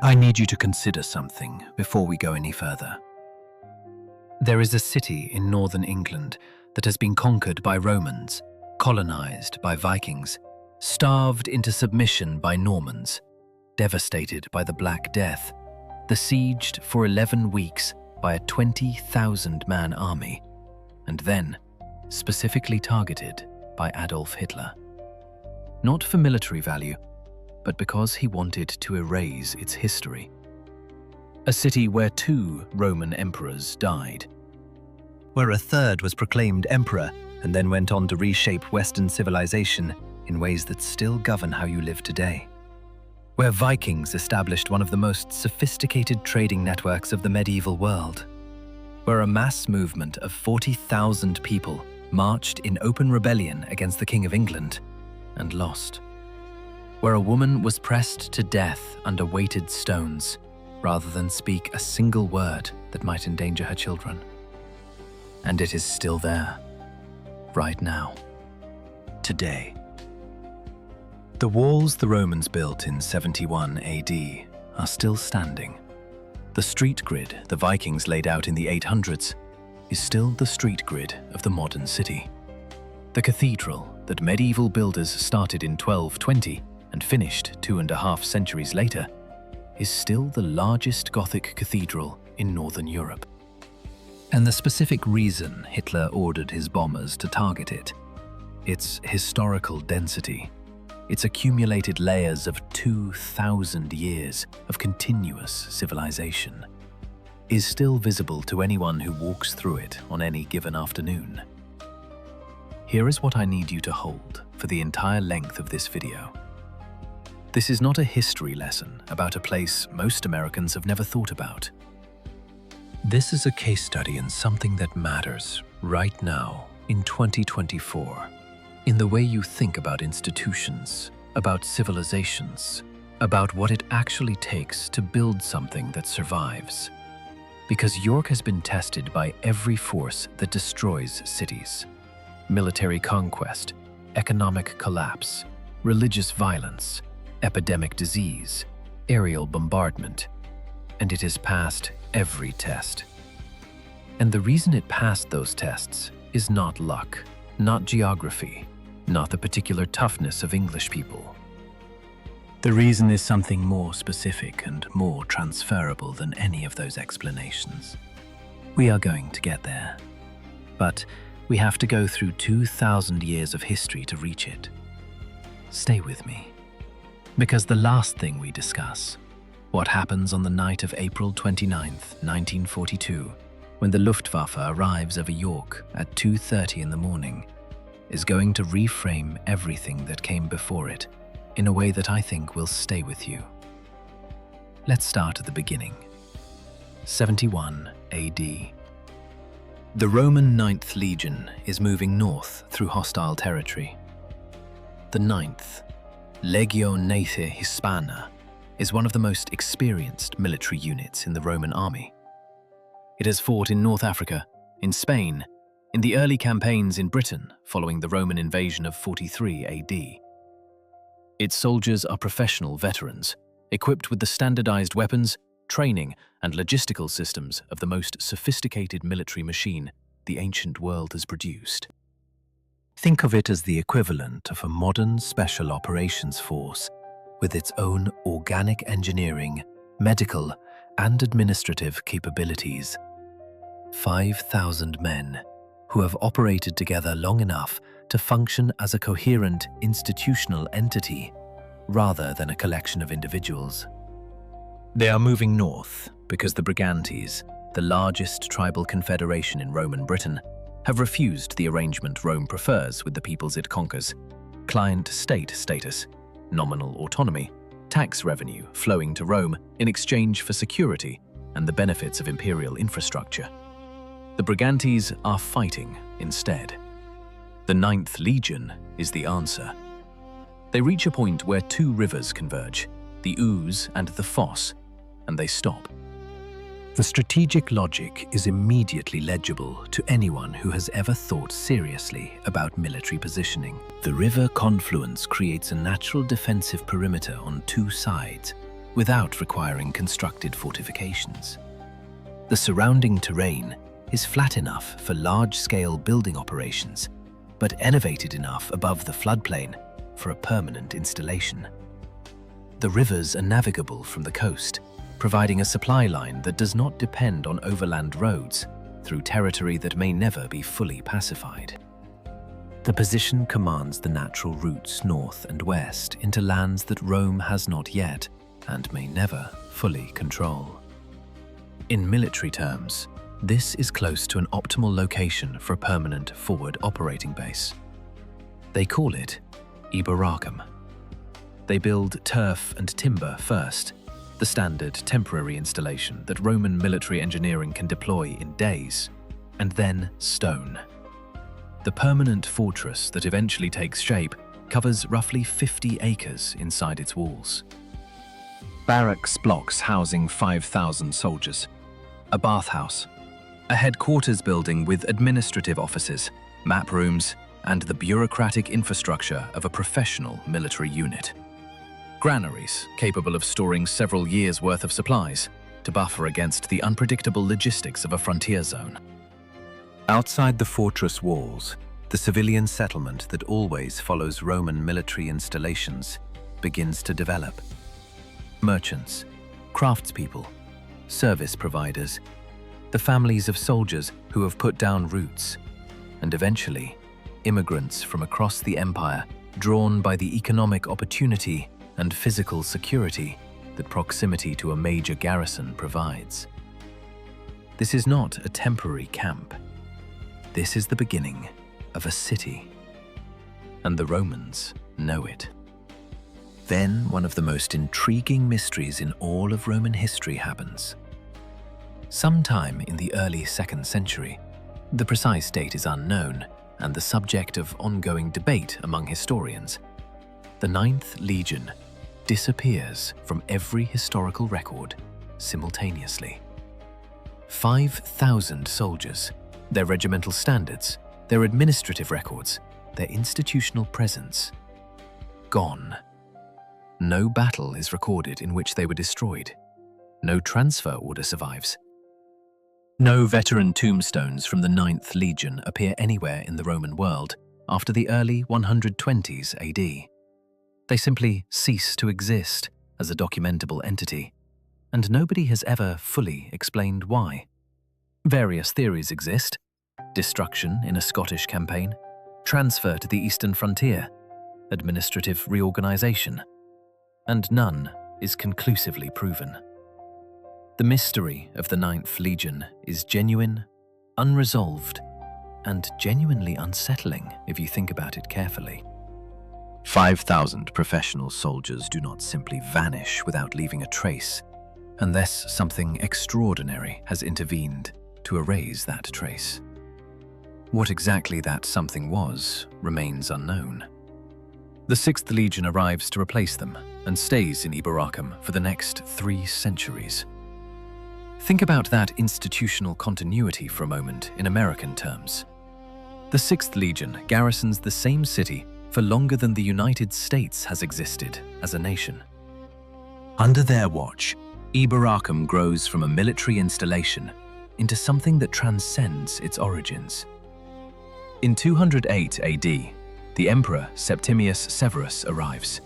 I need you to consider something before we go any further. There is a city in northern England that has been conquered by Romans, colonized by Vikings, starved into submission by Normans, devastated by the Black Death, besieged for 11 weeks by a 20,000-man army, and then specifically targeted by Adolf Hitler. Not for military value, but because he wanted to erase its history. A city where 2 Roman emperors died, where a third was proclaimed emperor and then went on to reshape Western civilization in ways that still govern how you live today, where Vikings established one of the most sophisticated trading networks of the medieval world, where a mass movement of 40,000 people marched in open rebellion against the King of England and lost, where a woman was pressed to death under weighted stones rather than speak a single word that might endanger her children. And it is still there, right now, today. The walls the Romans built in 71 AD are still standing. The street grid the Vikings laid out in the 800s is still the street grid of the modern city. The cathedral that medieval builders started in 1220 and finished 2.5 centuries later is still the largest Gothic cathedral in Northern Europe. And the specific reason Hitler ordered his bombers to target it, its historical density, its accumulated layers of 2,000 years of continuous civilization, is still visible to anyone who walks through it on any given afternoon. Here is what I need you to hold for the entire length of this video. This is not a history lesson about a place most Americans have never thought about. This is a case study in something that matters right now in 2024, in the way you think about institutions, about civilizations, about what it actually takes to build something that survives. Because York has been tested by every force that destroys cities: military conquest, economic collapse, religious violence, epidemic disease, aerial bombardment, and it has passed every test. And the reason it passed those tests is not luck, not geography, not the particular toughness of English people. The reason is something more specific and more transferable than any of those explanations. We are going to get there, but we have to go through 2,000 years of history to reach it. Stay with me, because the last thing we discuss, what happens on the night of April 29th, 1942, when the Luftwaffe arrives over York at 2:30 in the morning, is going to reframe everything that came before it in a way that I think will stay with you. Let's start at the beginning. 71 AD. The Roman 9th Legion is moving north through hostile territory. The 9th, Legione Hispana, is one of the most experienced military units in the Roman army. It has fought in North Africa, in Spain, in the early campaigns in Britain following the Roman invasion of 43 AD. Its soldiers are professional veterans, equipped with the standardized weapons, training, and logistical systems of the most sophisticated military machine the ancient world has produced. Think of it as the equivalent of a modern special operations force with its own organic engineering, medical, and administrative capabilities. 5,000 men who have operated together long enough to function as a coherent institutional entity rather than a collection of individuals. They are moving north because the Brigantes, the largest tribal confederation in Roman Britain, have refused the arrangement Rome prefers with the peoples it conquers: client-state status, nominal autonomy, tax revenue flowing to Rome in exchange for security and the benefits of imperial infrastructure. The Brigantes are fighting instead. The 9th Legion is the answer. They reach a point where 2 rivers converge, the Ouse and the Foss, and they stop. The strategic logic is immediately legible to anyone who has ever thought seriously about military positioning. The river confluence creates a natural defensive perimeter on 2 sides, without requiring constructed fortifications. The surrounding terrain is flat enough for large-scale building operations, but elevated enough above the floodplain for a permanent installation. The rivers are navigable from the coast, providing a supply line that does not depend on overland roads through territory that may never be fully pacified. The position commands the natural routes north and west into lands that Rome has not yet, and may never, fully control. In military terms, this is close to an optimal location for a permanent forward operating base. They call it Eboracum. They build turf and timber first, the standard temporary installation that Roman military engineering can deploy in days, and then stone. The permanent fortress that eventually takes shape covers roughly 50 acres inside its walls. Barracks blocks housing 5,000 soldiers, a bathhouse, a headquarters building with administrative offices, map rooms, and the bureaucratic infrastructure of a professional military unit. Granaries capable of storing several years' worth of supplies to buffer against the unpredictable logistics of a frontier zone. Outside the fortress walls, the civilian settlement that always follows Roman military installations begins to develop. Merchants, craftspeople, service providers, the families of soldiers who have put down roots, and eventually, immigrants from across the empire drawn by the economic opportunity and physical security that proximity to a major garrison provides. This is not a temporary camp. This is the beginning of a city, and the Romans know it. Then one of the most intriguing mysteries in all of Roman history happens. Sometime in the early 2nd century, the precise date is unknown and the subject of ongoing debate among historians, the 9th Legion disappears from every historical record simultaneously. 5,000 soldiers, their regimental standards, their administrative records, their institutional presence, gone. No battle is recorded in which they were destroyed. No transfer order survives. No veteran tombstones from the 9th Legion appear anywhere in the Roman world after the early 120s AD. They simply cease to exist as a documentable entity, and nobody has ever fully explained why. Various theories exist: destruction in a Scottish campaign, transfer to the eastern frontier, administrative reorganization, and none is conclusively proven. The mystery of the 9th Legion is genuine, unresolved, and genuinely unsettling if you think about it carefully. 5,000 professional soldiers do not simply vanish without leaving a trace, unless something extraordinary has intervened to erase that trace. What exactly that something was remains unknown. The 6th Legion arrives to replace them and stays in Eboracum for the next 3 centuries. Think about that institutional continuity for a moment in American terms. The 6th Legion garrisons the same city for longer than the United States has existed as a nation. Under their watch, Eboracum grows from a military installation into something that transcends its origins. In 208 AD, the Emperor Septimius Severus arrives.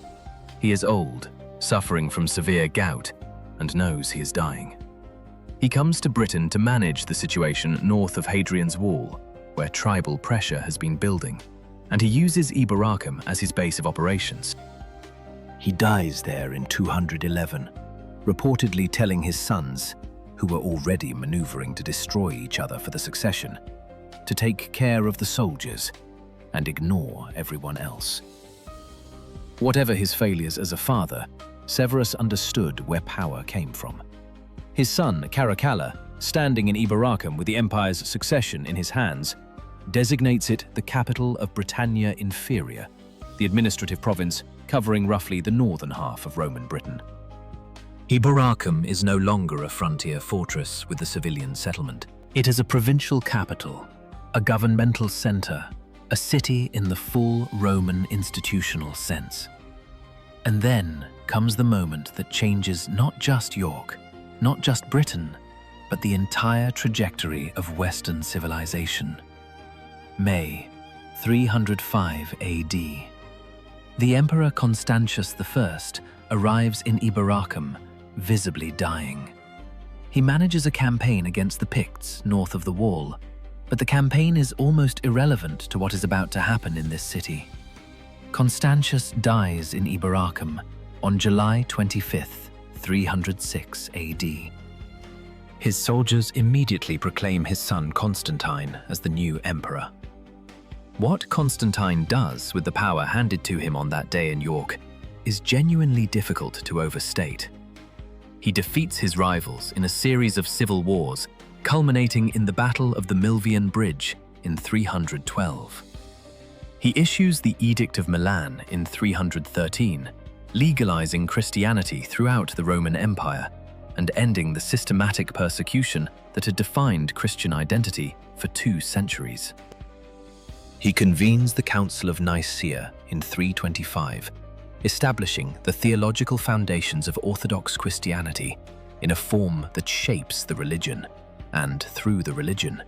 He is old, suffering from severe gout, and knows he is dying. He comes to Britain to manage the situation north of Hadrian's Wall, where tribal pressure has been building, and he uses Eboracum as his base of operations. He dies there in 211, reportedly telling his sons, who were already maneuvering to destroy each other for the succession, to take care of the soldiers and ignore everyone else. Whatever his failures as a father, Severus understood where power came from. His son, Caracalla, standing in Eboracum with the empire's succession in his hands, designates it the capital of Britannia Inferior, the administrative province covering roughly the northern half of Roman Britain. Eboracum is no longer a frontier fortress with a civilian settlement. It is a provincial capital, a governmental center, a city in the full Roman institutional sense. And then comes the moment that changes not just York, not just Britain, but the entire trajectory of Western civilization. May 305 AD. The Emperor Constantius I arrives in Eboracum, visibly dying. He manages a campaign against the Picts north of the wall, but the campaign is almost irrelevant to what is about to happen in this city. Constantius dies in Eboracum on July 25th, 306 AD. His soldiers immediately proclaim his son Constantine as the new emperor. What Constantine does with the power handed to him on that day in York is genuinely difficult to overstate. He defeats his rivals in a series of civil wars, culminating in the Battle of the Milvian Bridge in 312. He issues the Edict of Milan in 313, legalizing Christianity throughout the Roman Empire and ending the systematic persecution that had defined Christian identity for 2 centuries. He convenes the Council of Nicaea in 325, establishing the theological foundations of Orthodox Christianity in a form that shapes the religion, and through the religion,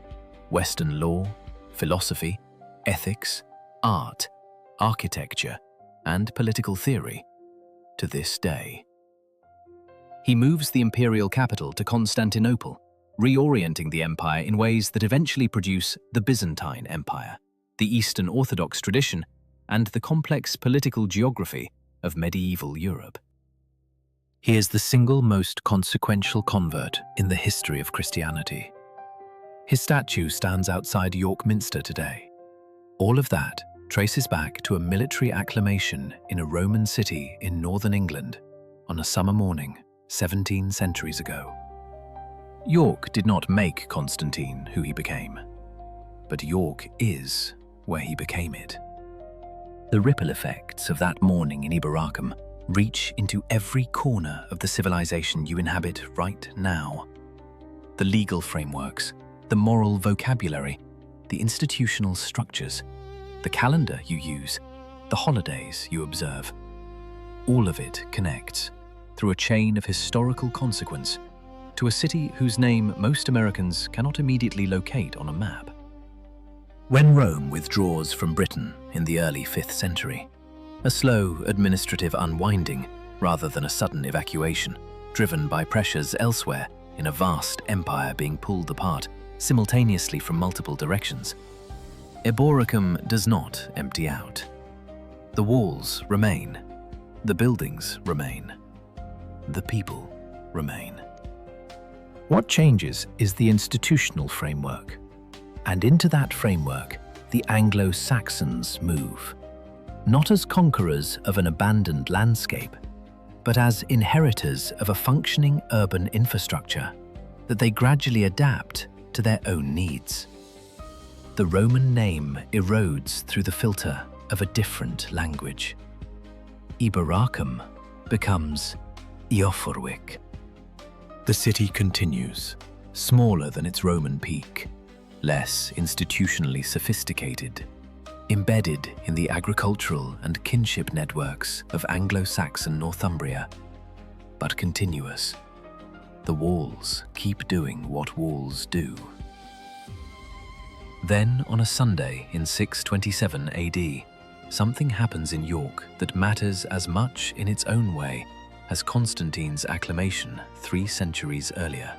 Western law, philosophy, ethics, art, architecture, and political theory to this day. He moves the imperial capital to Constantinople, reorienting the empire in ways that eventually produce the Byzantine Empire, the Eastern Orthodox tradition, and the complex political geography of medieval Europe. He is the single most consequential convert in the history of Christianity. His statue stands outside York Minster today. All of that traces back to a military acclamation in a Roman city in northern England on a summer morning 17 centuries ago. York did not make Constantine who he became, but York is where he became it. The ripple effects of that morning in Eboracum reach into every corner of the civilization you inhabit right now. The legal frameworks, the moral vocabulary, the institutional structures, the calendar you use, the holidays you observe. All of it connects, through a chain of historical consequence, to a city whose name most Americans cannot immediately locate on a map. When Rome withdraws from Britain in the early 5th century, a slow administrative unwinding rather than a sudden evacuation, driven by pressures elsewhere in a vast empire being pulled apart simultaneously from multiple directions, Eboracum does not empty out. The walls remain, the buildings remain, the people remain. What changes is the institutional framework. And into that framework, the Anglo-Saxons move, not as conquerors of an abandoned landscape, but as inheritors of a functioning urban infrastructure that they gradually adapt to their own needs. The Roman name erodes through the filter of a different language. Eboracum becomes Jorvik. The city continues, smaller than its Roman peak, less institutionally sophisticated, embedded in the agricultural and kinship networks of Anglo-Saxon Northumbria, but continuous. The walls keep doing what walls do. Then, on a Sunday in 627 AD, something happens in York that matters as much in its own way as Constantine's acclamation 3 centuries earlier.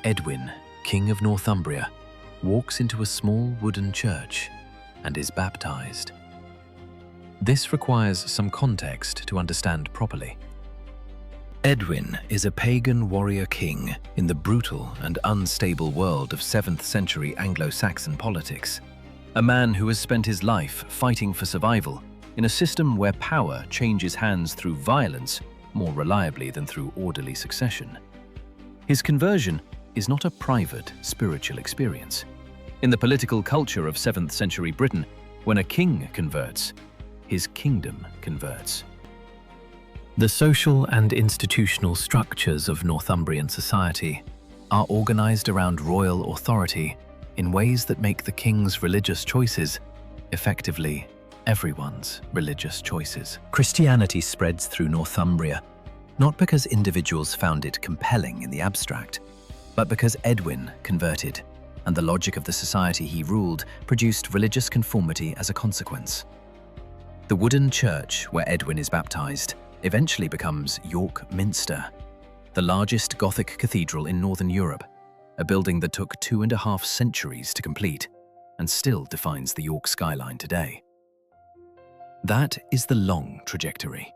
Edwin, King of Northumbria, walks into a small wooden church and is baptized. This requires some context to understand properly. Edwin is a pagan warrior king in the brutal and unstable world of 7th century Anglo-Saxon politics, a man who has spent his life fighting for survival in a system where power changes hands through violence more reliably than through orderly succession. His conversion is not a private spiritual experience. In the political culture of 7th century Britain, when a king converts, his kingdom converts. The social and institutional structures of Northumbrian society are organized around royal authority in ways that make the king's religious choices effectively everyone's religious choices. Christianity spreads through Northumbria, not because individuals found it compelling in the abstract, but because Edwin converted, and the logic of the society he ruled produced religious conformity as a consequence. The wooden church where Edwin is baptized eventually becomes York Minster, the largest Gothic cathedral in Northern Europe, a building that took 2.5 centuries to complete and still defines the York skyline today. That is the long trajectory.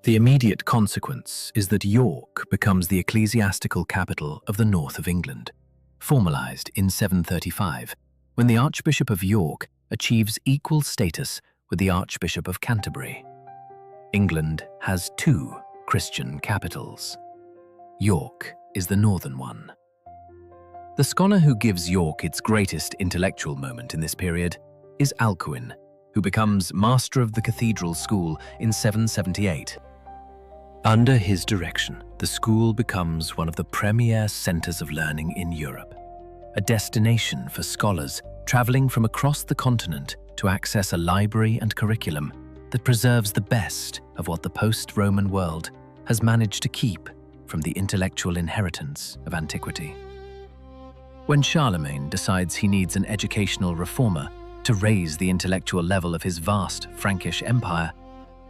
The immediate consequence is that York becomes the ecclesiastical capital of the north of England, formalized in 735, when the Archbishop of York achieves equal status with the Archbishop of Canterbury. England has 2 Christian capitals. York is the northern one. The scholar who gives York its greatest intellectual moment in this period is Alcuin, who becomes master of the cathedral school in 778. Under his direction, the school becomes one of the premier centers of learning in Europe, a destination for scholars traveling from across the continent to access a library and curriculum that preserves the best of what the post-Roman world has managed to keep from the intellectual inheritance of antiquity. When Charlemagne decides he needs an educational reformer to raise the intellectual level of his vast Frankish empire,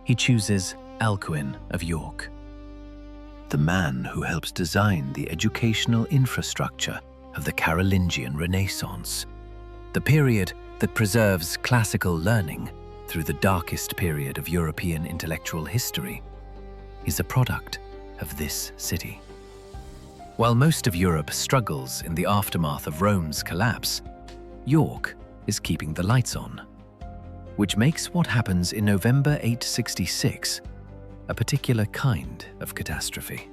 he chooses Alcuin of York, the man who helps design the educational infrastructure of the Carolingian Renaissance, the period that preserves classical learning through the darkest period of European intellectual history, is a product of this city. While most of Europe struggles in the aftermath of Rome's collapse, York is keeping the lights on, which makes what happens in November 866 a particular kind of catastrophe.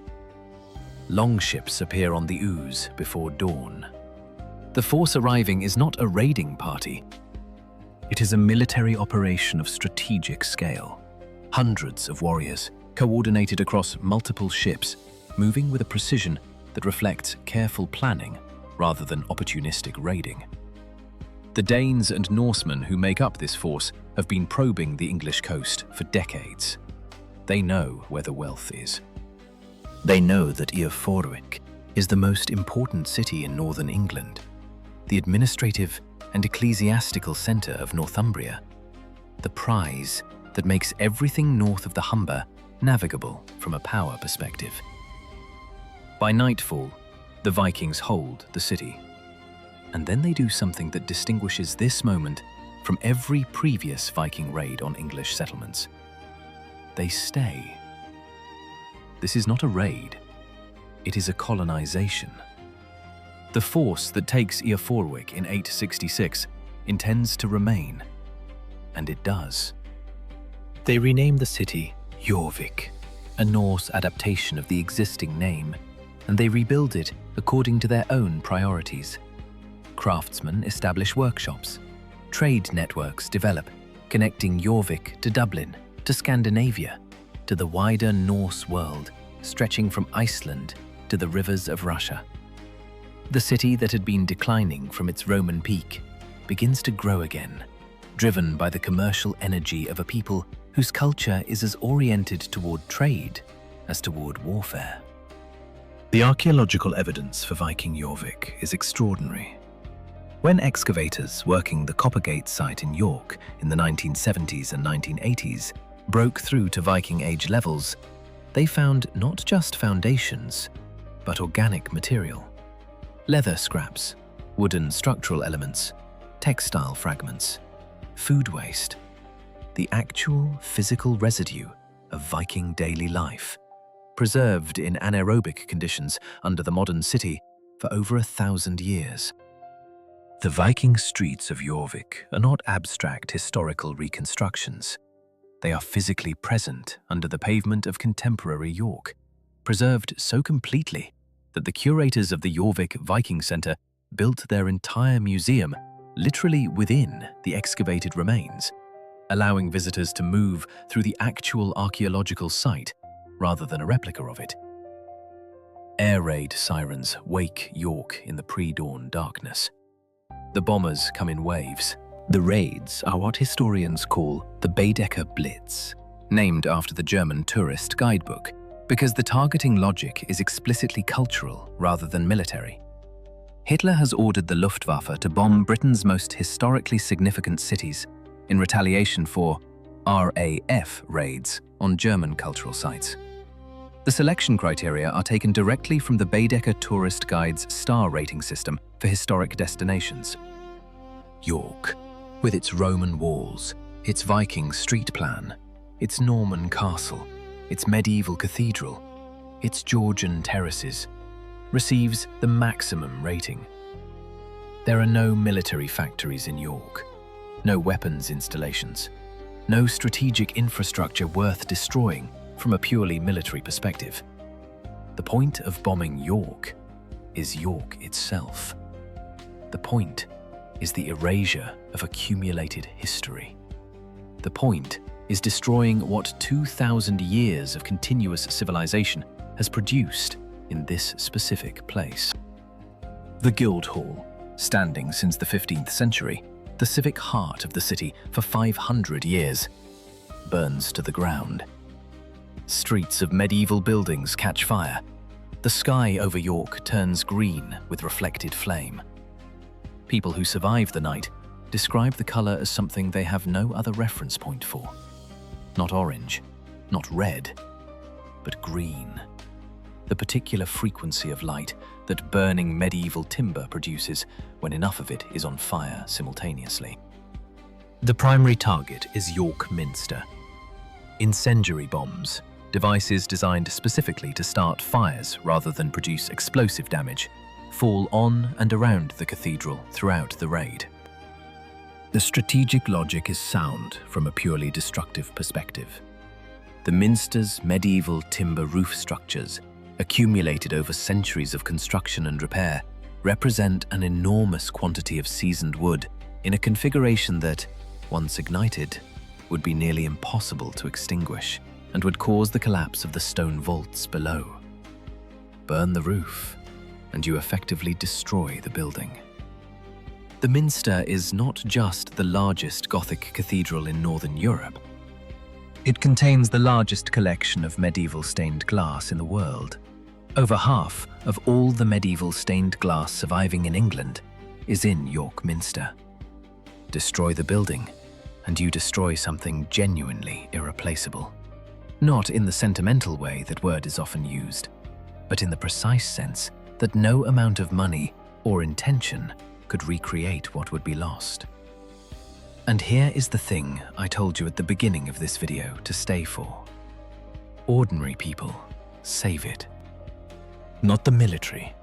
Longships appear on the Ouse before dawn. The force arriving is not a raiding party. It is a military operation of strategic scale. Hundreds of warriors, coordinated across multiple ships, moving with a precision that reflects careful planning rather than opportunistic raiding. The Danes and Norsemen who make up this force have been probing the English coast for decades. They know where the wealth is. They know that Æthelstan is the most important city in northern England, the administrative and ecclesiastical centre of Northumbria, the prize that makes everything north of the Humber navigable from a power perspective. By nightfall, the Vikings hold the city. And then they do something that distinguishes this moment from every previous Viking raid on English settlements. They stay. This is not a raid. It is a colonization. The force that takes Æthelstan in 866 intends to remain, and it does. They rename the city Jorvik, a Norse adaptation of the existing name, and they rebuild it according to their own priorities. Craftsmen establish workshops. Trade networks develop, connecting Jorvik to Dublin, to Scandinavia, to the wider Norse world, stretching from Iceland to the rivers of Russia. The city that had been declining from its Roman peak begins to grow again, driven by the commercial energy of a people whose culture is as oriented toward trade as toward warfare. The archaeological evidence for Viking Jorvik is extraordinary. When excavators working the Coppergate site in York in the 1970s and 1980s broke through to Viking Age levels, they found not just foundations, but organic material. Leather scraps, wooden structural elements, textile fragments, food waste, the actual physical residue of Viking daily life, preserved in anaerobic conditions under the modern city for over 1,000 years. The Viking streets of Jorvik are not abstract historical reconstructions. They are physically present under the pavement of contemporary York, preserved so completely that the curators of the Jorvik Viking Centre built their entire museum literally within the excavated remains, allowing visitors to move through the actual archaeological site rather than a replica of it. Air raid sirens wake York in the pre-dawn darkness. The bombers come in waves, The raids are what historians call the Baedeker Blitz, named after the German tourist guidebook, because the targeting logic is explicitly cultural rather than military. Hitler has ordered the Luftwaffe to bomb Britain's most historically significant cities in retaliation for RAF raids on German cultural sites. The selection criteria are taken directly from the Baedeker Tourist Guide's star rating system for historic destinations. York, with its Roman walls, its Viking street plan, its Norman castle, its medieval cathedral, its Georgian terraces, receives the maximum rating. There are no military factories in York, no weapons installations, no strategic infrastructure worth destroying from a purely military perspective. The point of bombing York is York itself. The point is the erasure of accumulated history. The point is destroying what 2,000 years of continuous civilization has produced in this specific place. The Guildhall, standing since the 15th century, the civic heart of the city for 500 years, burns to the ground. Streets of medieval buildings catch fire. The sky over York turns green with reflected flame. People who survive the night describe the color as something they have no other reference point for. Not orange, not red, but green. The particular frequency of light that burning medieval timber produces when enough of it is on fire simultaneously. The primary target is York Minster. Incendiary bombs, devices designed specifically to start fires rather than produce explosive damage, fall on and around the cathedral throughout the raid. The strategic logic is sound from a purely destructive perspective. The Minster's medieval timber roof structures, accumulated over centuries of construction and repair, represent an enormous quantity of seasoned wood in a configuration that, once ignited, would be nearly impossible to extinguish and would cause the collapse of the stone vaults below. Burn the roof, and you effectively destroy the building. The Minster is not just the largest Gothic cathedral in Northern Europe. It contains the largest collection of medieval stained glass in the world. Over half of all the medieval stained glass surviving in England is in York Minster. Destroy the building, and you destroy something genuinely irreplaceable. Not in the sentimental way that word is often used, but in the precise sense that no amount of money or intention could recreate what would be lost. And here is the thing I told you at the beginning of this video to stay for. Ordinary people save it. Not the military,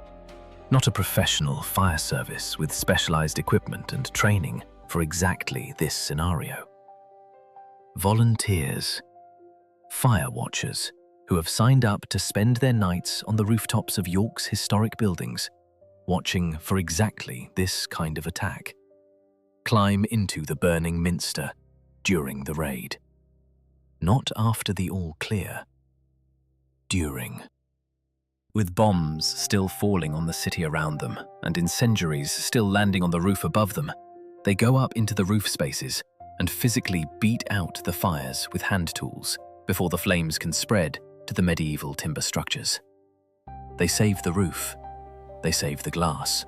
not a professional fire service with specialized equipment and training for exactly this scenario. Volunteers, fire watchers, who have signed up to spend their nights on the rooftops of York's historic buildings, watching for exactly this kind of attack. Climb into the burning Minster during the raid. Not after the all clear. During. With bombs still falling on the city around them and incendiaries still landing on the roof above them, they go up into the roof spaces and physically beat out the fires with hand tools before the flames can spread to the medieval timber structures. They save the roof. They save the glass.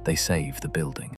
They save the building.